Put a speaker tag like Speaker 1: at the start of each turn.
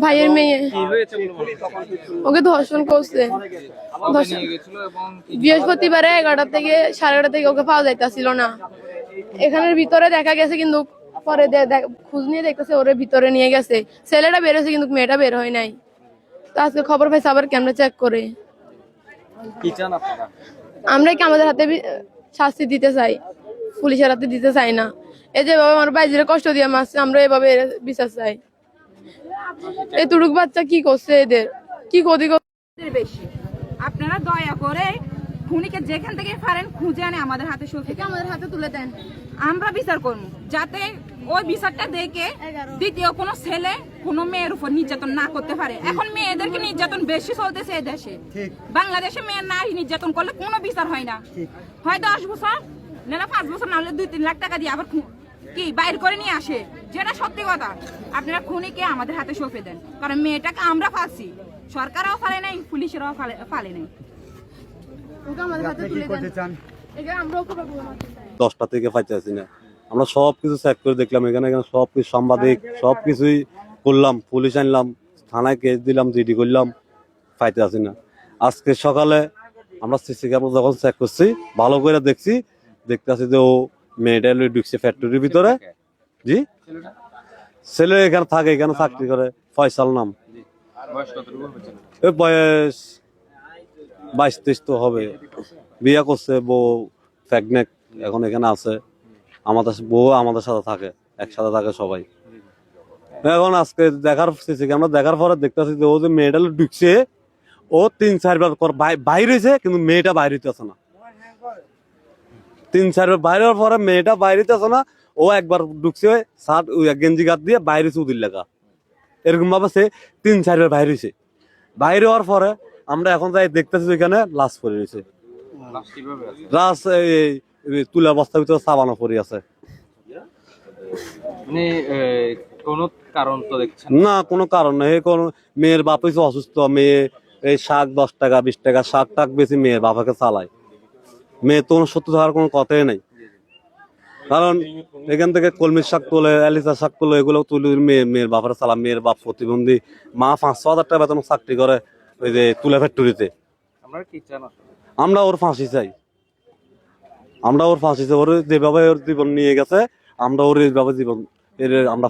Speaker 1: ভাইয়ের মেয়ে ওকে ধর্ষণ করছে। বৃহস্পতিবারে 11টা থেকে 11:30 থেকে ওকে পাওয়া যাইতাছিল না। এখানের ভিতরে দেখা গেছে, কিন্তু পরে খোঁজ নিয়ে দেখতেছে ওরে ভিতরে নিয়ে গেছে। ছেলেটা বেরোছে কিন্তু মেয়েটা বের হয় নাই। তো আজকে খবর পাইছে আবার ক্যামেরা চেক করে। আমরা কি আমাদের হাতে শাস্তি দিতে চাই, পুলিশের হাতে দিতে চাই না। এই যেভাবে আমার বাইজিরে কষ্ট দিয়ে মারছে, আমরা এভাবে বিচার চাই। এই তুড়ুক বাচ্চা কি করছে, এদের কি ক্ষতি
Speaker 2: বেশি। আপনারা দয়া করে খুনিকে যেখান থেকে পারেন খুঁজে আনে আমাদের হাতে আমাদের হাতে তুলে দেন, আমরা বিচার করবো, যাতে ওই বিচারটা দেখে দ্বিতীয় কোনো ছেলে কোনো মেয়ের উপর নির্যাতন না করতে পারে। এখন মেয়েদেরকে নির্যাতন বেশি চলতেছে এই দেশে। বাংলাদেশে মেয়ের নারী নির্যাতন করলে কোনো বিচার হয় না, হয় 10 বছর না 5 বছর, না হলে 2-3 লাখ টাকা দিয়ে আবার কি বাইর করে নিয়ে আসে, যেটা সত্যি কথা। আপনারা খুনিকে আমাদের হাতে সঁপে দেন, কারণ মেয়েটাকে আমরা ফাঁসি, সরকারও ফালে নাই, পুলিশেরাও ফালে নাই।
Speaker 3: 10টা থেকে পাইতেছি না, আমরা সবকিছু চেক করে দেখলাম। এখানে সবকিছু সাংবাদিক সবকিছুই করলাম, পুলিশ আনলাম, থানায় কেস দিলাম, জিডি করলাম, পাইতে আসি না। আজকে সকালে আমরা সিসি ক্যামেরা যখন চেক করছি, ভালো করে দেখতে আসি যে ও মেয়েটা ঢুকছে ফ্যাক্টরির ভিতরে। জি, ছেলে এখানে থাকে, এখানে চাকরি করে, ফয়সাল নাম। বয়স 22-23 তো হবে। বিয়ে করছে, বউ প্রেগনেন্ট, এখন এখানে আছে। আমাদের বউ আমাদের সাথে থাকে, একসাথে থাকে সবাই। এখন আজকে আমরা দেখার পরে দেখতেছি যে ও যে মেয়েটা ঢুকছে, ও 3-4 বার বাইর হয়েছে, কিন্তু মেয়েটা বাইর হইতেছে না। 3-4 বার বাইর হওয়ার পরে মেয়েটা বাইর হইতেছে না। ও একবার ঢুকছে, শার্ট গেঞ্জি গাত দিয়ে বাইরে চুদির লেখা, এরকম ভাবে সে 3-4 বার বাইর হয়েছে। বাইরে হওয়ার পরে আমরা এখন যাই দেখতেছি ওইখানে লাশ পড়ে রয়েছে। লাশ তুলা বস্তার ভিতরে সাবানো পড়ে আছে।
Speaker 4: কোনো কারণ তো দেখছেন
Speaker 3: না, কোনো কারণ নেই। কোন মেয়ের বাপ হয়েছে অসুস্থ, মেয়ে এই শাক 10 টাকা 20 টাকা শাক টাক বেশি মেয়ের বাবাকে চালায়। মেয়ে তো সত্যি থাকার কোনো কথাই নাই, কারণ এখান থেকে কলমির শাক তোলে, এলিচা শাক তোলে, এগুলো তুলে মেয়ের বাপের চালা। মেয়ের বাপ প্রতিবন্ধী, মা 5-6 হাজার টাকা বেতন চাকরি করে ওই যে তুলা ফ্যাক্টরিতে। আমরা ওর ফাঁসি চাই, আমরা ওর ফাঁসি চাই। ওর যেভাবে ওর জীবন নিয়ে গেছে, আমরা ওর এইভাবে জীবন আমরা